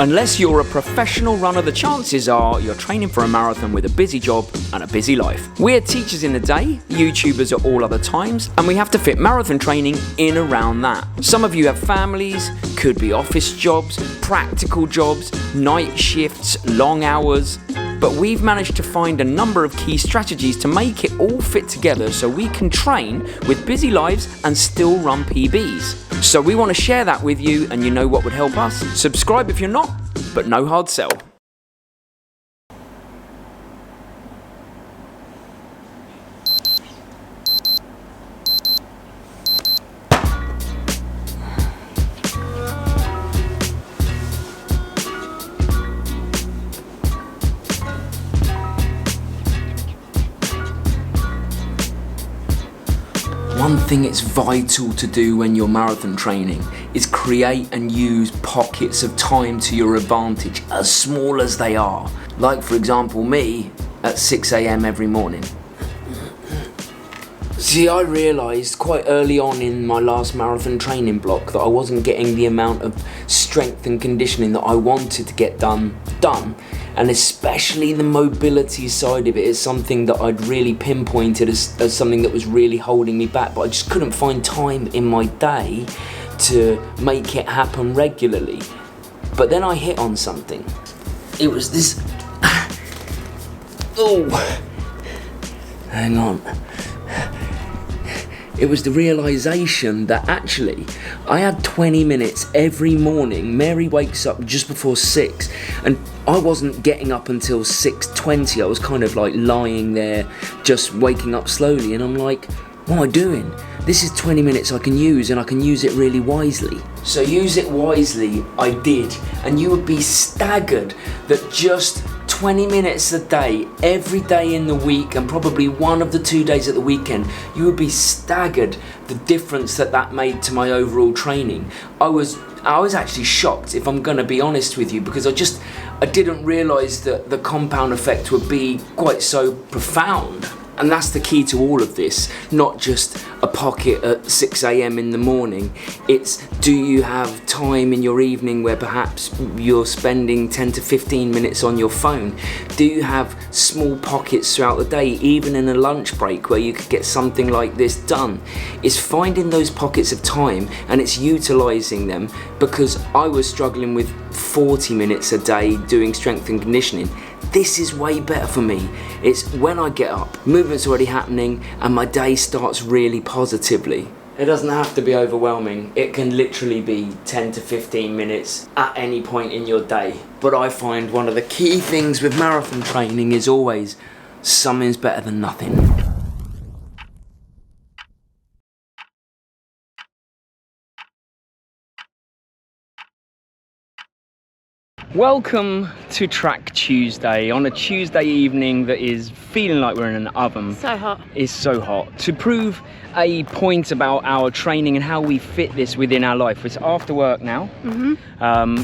Unless you're a professional runner, the chances are you're training for a marathon with a busy job and a busy life. We're teachers in the day, YouTubers at all other times, and we have to fit marathon training in around that. Some of you have families, could be office jobs, practical jobs, night shifts, long hours. But we've managed to find a number of key strategies to make it all fit together so we can train with busy lives and still run PBs. So we want to share that with you, and you know what would help us? Subscribe if you're not, but no hard sell. One thing it's vital to do when you're marathon training is create and use pockets of time to your advantage, as small as they are. Like, for example, me at 6 a.m. every morning. See, I realised quite early on in my last marathon training block that I wasn't getting the amount of strength and conditioning that I wanted to get done. And especially the mobility side of it is something that I'd really pinpointed as something that was really holding me back, but I just couldn't find time in my day to make it happen regularly. But then I hit on something. It was this... Oh, hang on. It was the realisation that actually I had 20 minutes every morning. Mary wakes up just before 6 and I wasn't getting up until 6:20. I was kind of like lying there, just waking up slowly, and I'm like, what am I doing? This is 20 minutes I can use, and I can use it really wisely. So use it wisely, I did, and you would be staggered that just 20 minutes a day, every day in the week, and probably one of the 2 days at the weekend, you would be staggered the difference that made to my overall training. I was actually shocked, if I'm gonna be honest with you, because I didn't realise that the compound effect would be quite so profound. And that's the key to all of this, not just a pocket at 6 a.m. in the morning. It's, do you have time in your evening where perhaps you're spending 10 to 15 minutes on your phone? Do you have small pockets throughout the day, even in a lunch break, where you could get something like this done? It's finding those pockets of time and it's utilising them, because I was struggling with 40 minutes a day doing strength and conditioning. This is way better for me. It's when I get up, movement's already happening, and my day starts really positively. It doesn't have to be overwhelming. It can literally be 10 to 15 minutes at any point in your day. But I find one of the key things with marathon training is always something's better than nothing. Welcome to Track Tuesday on a Tuesday evening that is feeling like we're in an oven. So hot. It's so hot. To prove a point about our training and how we fit this within our life, it's after work now.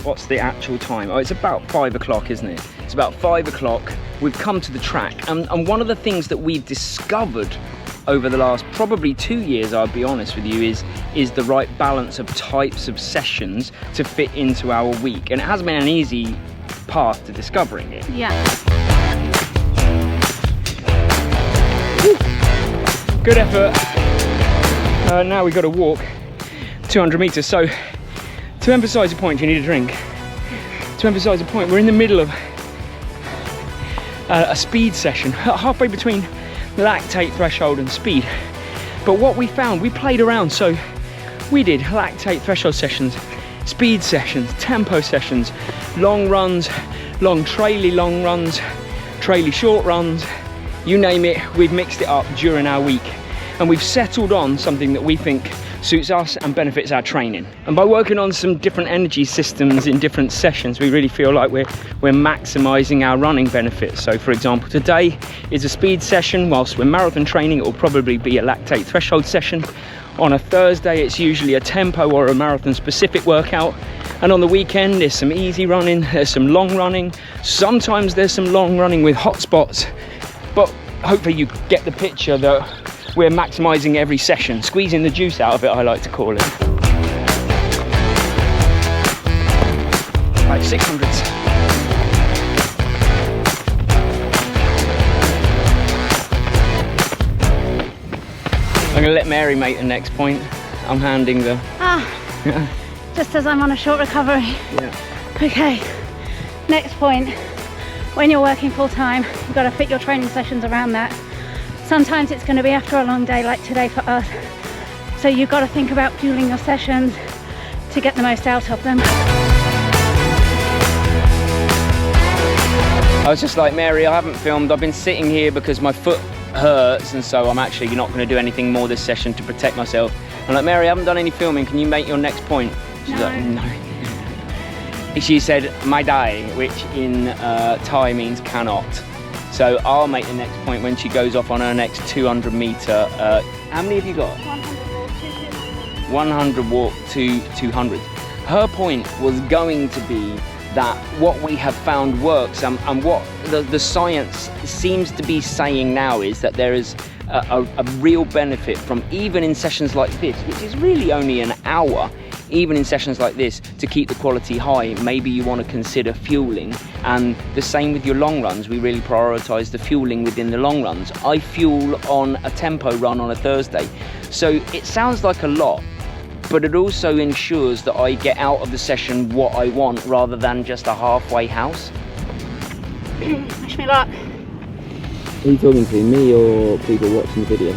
What's the actual time? Oh, it's about 5 o'clock, isn't it? It's about 5 o'clock. We've come to the track, and one of the things that we've discovered over the last probably 2 years, I'll be honest with you, is the right balance of types of sessions to fit into our week. And it hasn't been an easy path to discovering it. Yeah. Woo. Good effort. Now we've got to walk 200 meters. So to emphasize a point, you need a drink. To emphasize a point, we're in the middle of a speed session, halfway between lactate threshold and speed. But what we found, we played around, so we did lactate threshold sessions, speed sessions, tempo sessions, long runs, long runs, traily short runs, you name it. We've mixed it up during our week, and we've settled on something that we think suits us and benefits our training. And by working on some different energy systems in different sessions, we really feel like we're maximising our running benefits. So for example, today is a speed session. Whilst we're marathon training, it will probably be a lactate threshold session. On a Thursday, it's usually a tempo or a marathon specific workout. And on the weekend, there's some easy running, there's some long running. Sometimes there's some long running with hot spots, but hopefully you get the picture that we're maximising every session, squeezing the juice out of it, I like to call it. Right, 5 600s. I'm gonna let Mary make the next point. I'm handing the... Just as I'm on a short recovery. Yeah. Okay, next point. When you're working full time, you've got to fit your training sessions around that. Sometimes it's going to be after a long day like today for us. So you've got to think about fueling your sessions to get the most out of them. I was just like, Mary, I haven't filmed. I've been sitting here because my foot hurts, and so I'm actually not going to do anything more this session to protect myself. I'm like, Mary, I haven't done any filming. Can you make your next point? She's like, no. She said, "Mai dai," which in Thai means cannot. So I'll make the next point when she goes off on her next 200 meter. How many have you got? 100 walk to 200. Her point was going to be that what we have found works, and what the science seems to be saying now is that there is a real benefit from, even in sessions like this, which is really only an hour, even in sessions like this, to keep the quality high. Maybe you want to consider fueling, and the same with your long runs. We really prioritize the fueling within the long runs. I fuel on a tempo run on a Thursday, so it sounds like a lot, but it also ensures that I get out of the session what I want rather than just a halfway house. Wish me luck. Are you talking to me or people watching the video?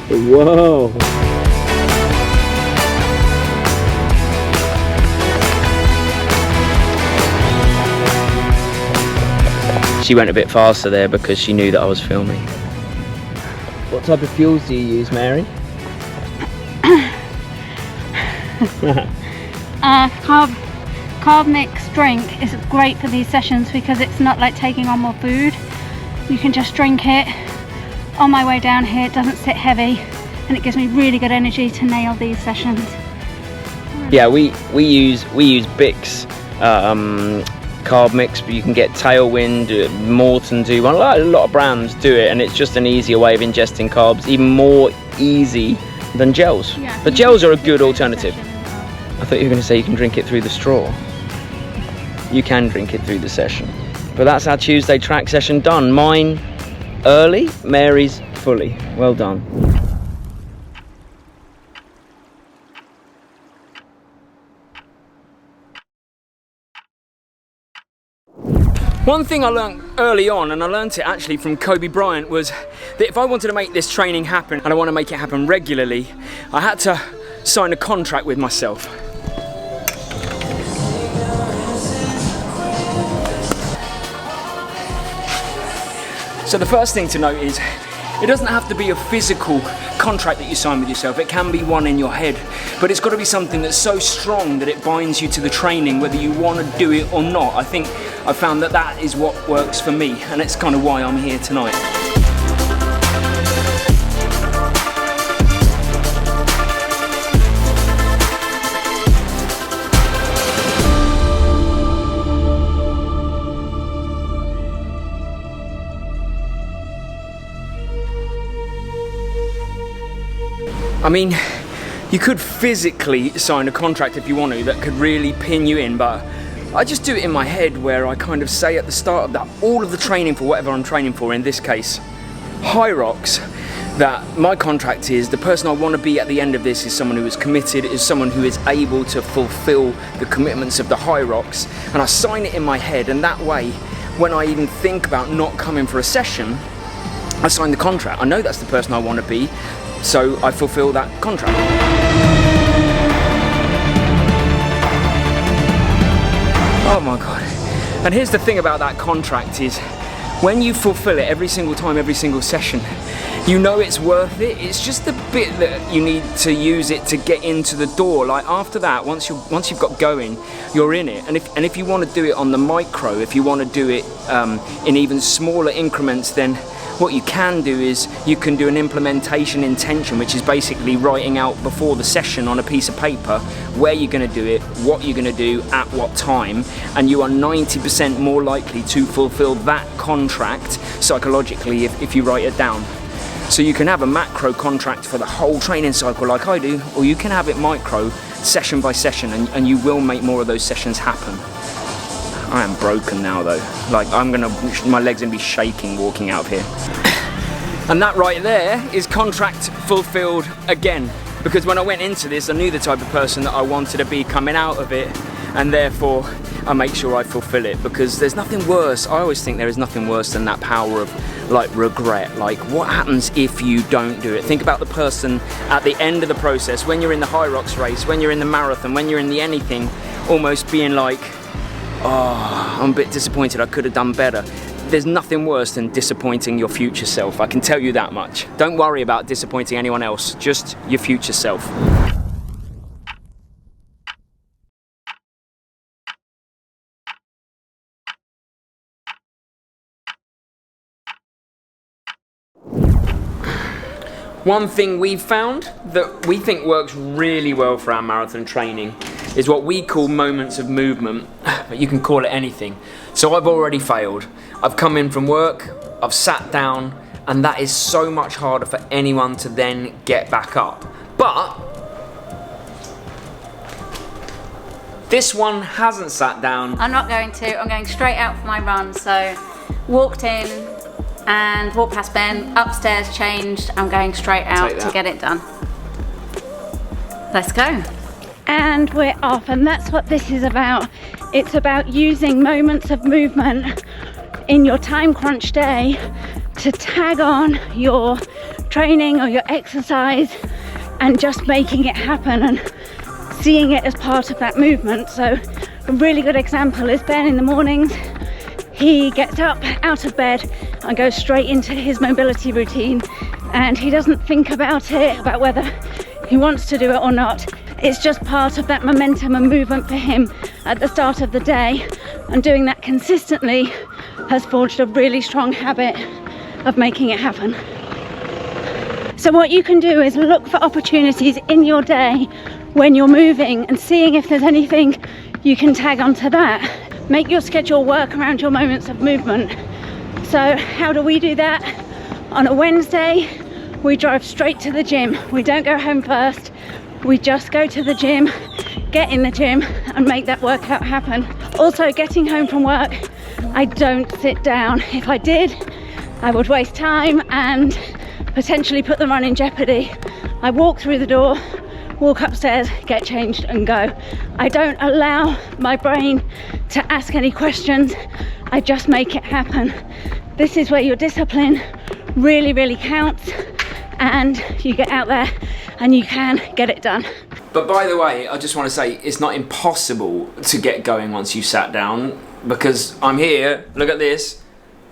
The world. The world. She went a bit faster there because she knew that I was filming. What type of fuels do you use, Mary? Carb mix drink is great for these sessions because it's not like taking on more food. You can just drink it on my way down here. It doesn't sit heavy, and it gives me really good energy to nail these sessions. Yeah, we use Bix carb mix, but you can get Tailwind, Morton do one. A lot of brands do it, and it's just an easier way of ingesting carbs, even more easy than gels. Yeah, but gels are a good alternative. I thought you were going to say you can drink it through the straw. You can drink it through the session. But that's our Tuesday track session done. Mine early, Mary's fully. Well done. One thing I learned early on, and I learned it actually from Kobe Bryant, was that if I wanted to make this training happen, and I want to make it happen regularly, I had to sign a contract with myself. So the first thing to note is, it doesn't have to be a physical contract that you sign with yourself. It can be one in your head, but it's got to be something that's so strong that it binds you to the training, whether you want to do it or not. I think I found that that is what works for me, and it's kind of why I'm here tonight. I mean, you could physically sign a contract if you want to that could really pin you in, but I just do it in my head, where I kind of say at the start of that, all of the training for whatever I'm training for, in this case high rocks, that my contract is the person I want to be at the end of this is someone who is committed, is someone who is able to fulfill the commitments of the high rocks, and I sign it in my head, and that way when I even think about not coming for a session, I sign the contract. I know that's the person I want to be, so I fulfill that contract. Oh my God. And here's the thing about that contract is, when you fulfill it every single time, every single session, you know it's worth it. It's just the bit that you need to use it to get into the door. Like after that, once you've got going, you're in it. And if you want to do it on the micro, if you want to do it in even smaller increments, then what you can do is you can do an implementation intention, which is basically writing out before the session on a piece of paper where you're going to do it, what you're going to do, at what time, and you are 90% more likely to fulfill that contract psychologically if you write it down. So you can have a macro contract for the whole training cycle like I do, or you can have it micro, session by session, and you will make more of those sessions happen. I am broken now though. Like my legs gonna be shaking walking out of here. And that right there is contract fulfilled again. Because when I went into this, I knew the type of person that I wanted to be coming out of it, and therefore I make sure I fulfill it, because there's nothing worse. I always think there is nothing worse than that power of like regret. Like, what happens if you don't do it? Think about the person at the end of the process, when you're in the high rocks race, when you're in the marathon, when you're in the anything, almost being like, oh, I'm a bit disappointed, I could have done better. There's nothing worse than disappointing your future self, I can tell you that much. Don't worry about disappointing anyone else, just your future self. One thing we've found that we think works really well for our marathon training is what we call moments of movement, but you can call it anything. So I've already failed. I've come in from work, I've sat down, and that is so much harder for anyone to then get back up. But this one hasn't sat down. I'm not going to, I'm going straight out for my run. So walked in and walked past Ben, upstairs, changed. I'm going straight out to get it done. Let's go. And we're off, and that's what this is about. It's about using moments of movement in your time crunch day to tag on your training or your exercise and just making it happen and seeing it as part of that movement. So a really good example is Ben in the mornings. He gets up out of bed and goes straight into his mobility routine, and he doesn't think about it, about whether he wants to do it or not. It's just part of that momentum and movement for him at the start of the day, and doing that consistently has forged a really strong habit of making it happen. So what you can do is look for opportunities in your day when you're moving and seeing if there's anything you can tag onto that. Make your schedule work around your moments of movement. So how do we do that? On a Wednesday, we drive straight to the gym. We don't go home first. We just go to the gym, get in the gym and make that workout happen. Also, getting home from work, I don't sit down. If I did, I would waste time and potentially put the run in jeopardy. I walk through the door, walk upstairs, get changed and go. I don't allow my brain to ask any questions. I just make it happen. This is where your discipline really, really counts, and you get out there and you can get it done. But by the way, I just want to say it's not impossible to get going once you sat down, because I'm here, look at this,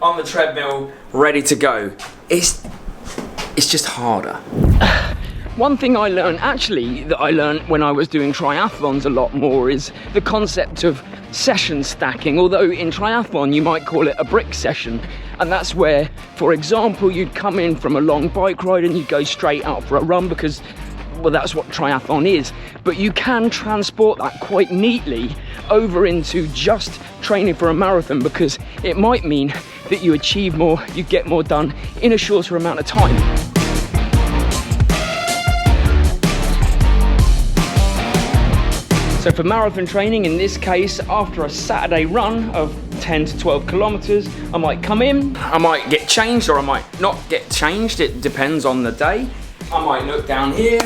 on the treadmill, ready to go. It's just harder. One thing I learned, actually, that I learned when I was doing triathlons a lot more is the concept of session stacking, although in triathlon you might call it a brick session. And that's where, for example, you'd come in from a long bike ride and you'd go straight out for a run, because, well, that's what triathlon is. But you can transport that quite neatly over into just training for a marathon, because it might mean that you achieve more, you get more done in a shorter amount of time. So for marathon training, in this case, after a Saturday run of 10 to 12 kilometers, I might come in, I might get changed or I might not get changed, it depends on the day. I might look down here,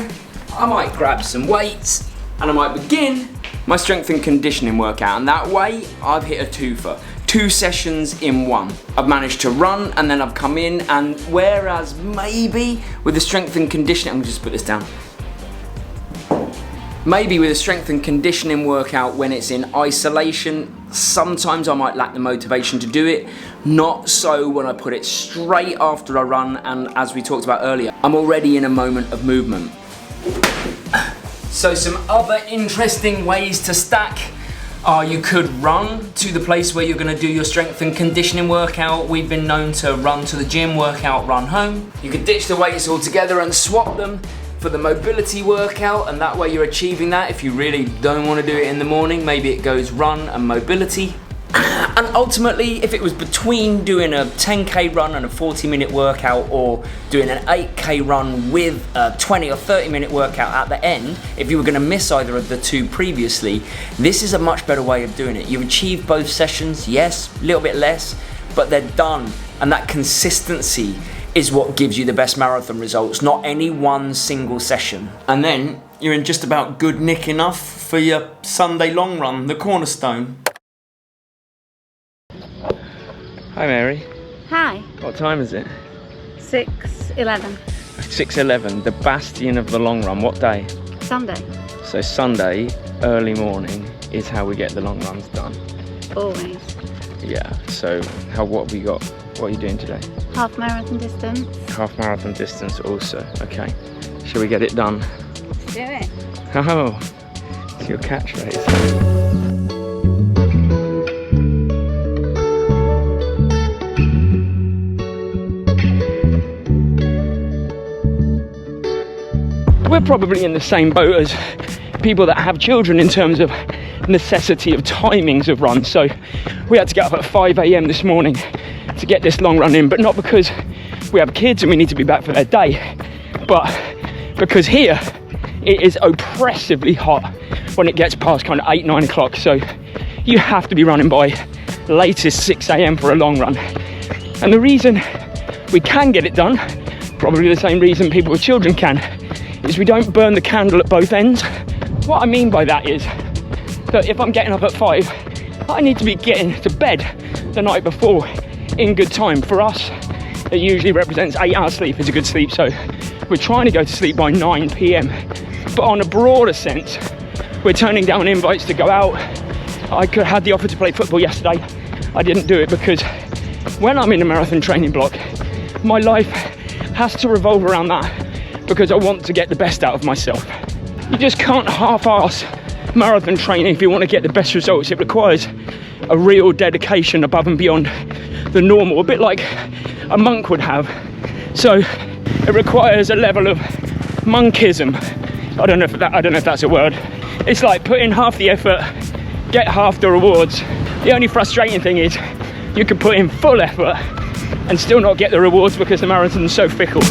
I might grab some weights, and I might begin my strength and conditioning workout, and that way I've hit a twofer. 2 sessions in one. I've managed to run and then I've come in, and whereas maybe with the strength and conditioning, I'm gonna just put this down. Maybe with a strength and conditioning workout when it's in isolation, sometimes I might lack the motivation to do it. Not so when I put it straight after I run, and as we talked about earlier, I'm already in a moment of movement. So some other interesting ways to stack are you could run to the place where you're gonna do your strength and conditioning workout. We've been known to run to the gym, workout, run home. You could ditch the weights altogether and swap them for the mobility workout, and that way you're achieving that. If you really don't want to do it in the morning, maybe it goes run and mobility. And ultimately, if it was between doing a 10k run and a 40-minute workout, or doing an 8k run with a 20 or 30-minute workout at the end, if you were going to miss either of the two previously, this is a much better way of doing it. You've achieved both sessions, yes, a little bit less, but they're done. And that consistency is what gives you the best marathon results, not any one single session. And then you're in just about good nick enough for your Sunday long run, the cornerstone. Hi Mary. Hi. What time is it? 6:11. 6:11, the bastion of the long run. What day? Sunday. So Sunday, early morning, is how we get the long runs done. Always. Yeah, so what have we got? What are you doing today? Half marathon distance. Half marathon distance also, okay. Shall we get it done? Let's do it. Oh, it's your catchphrase. We're probably in the same boat as people that have children in terms of necessity of timings of runs. So we had to get up at 5 a.m. this morning to get this long run in, but not because we have kids and we need to be back for their day, but because here it is oppressively hot when it gets past kind of 8-9 o'clock. So you have to be running by latest 6 a.m. for a long run. And the reason we can get it done, probably the same reason people with children can, is we don't burn the candle at both ends. What I mean by that is that if I'm getting up at 5, I need to be getting to bed the night before in good time. For us, it usually represents 8 hours sleep is a good sleep, so we're trying to go to sleep by 9 p.m. But on a broader sense, we're turning down invites to go out. I had the offer to play football yesterday. I didn't do it because when I'm in a marathon training block, my life has to revolve around that, because I want to get the best out of myself. You just can't half-ass marathon training if you want to get the best results. It requires a real dedication above and beyond the normal, a bit like a monk would have. So it requires a level of monkism. I don't know if that's a word. It's like put in half the effort, get half the rewards. The only frustrating thing is you can put in full effort and still not get the rewards because the marathon's so fickle.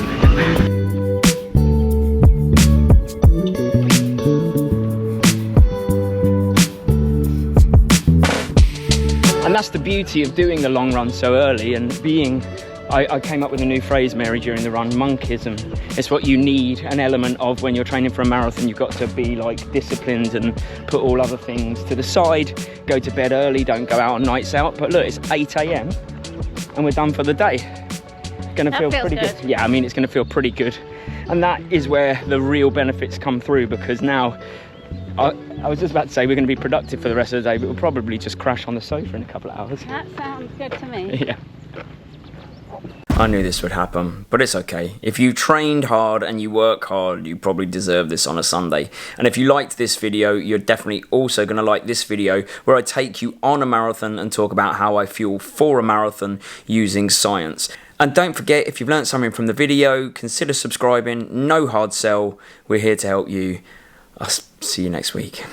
And that's the beauty of doing the long run so early and being, I came up with a new phrase, Mary, during the run, monkism. It's what you need an element of when you're training for a marathon. You've got to be like disciplined and put all other things to the side, go to bed early, don't go out on nights out. But look, it's 8 a.m. and we're done for the day. Gonna feel pretty good. Yeah, I mean, it's gonna feel pretty good. And that is where the real benefits come through, because now, I was just about to say we're going to be productive for the rest of the day, but we'll probably just crash on the sofa in a couple of hours. That sounds good to me. Yeah. I knew this would happen, but it's okay. If you trained hard and you work hard, you probably deserve this on a Sunday. And if you liked this video, you're definitely also going to like this video where I take you on a marathon and talk about how I fuel for a marathon using science. And don't forget, if you've learned something from the video, consider subscribing. No hard sell. We're here to help you. I'll see you next week.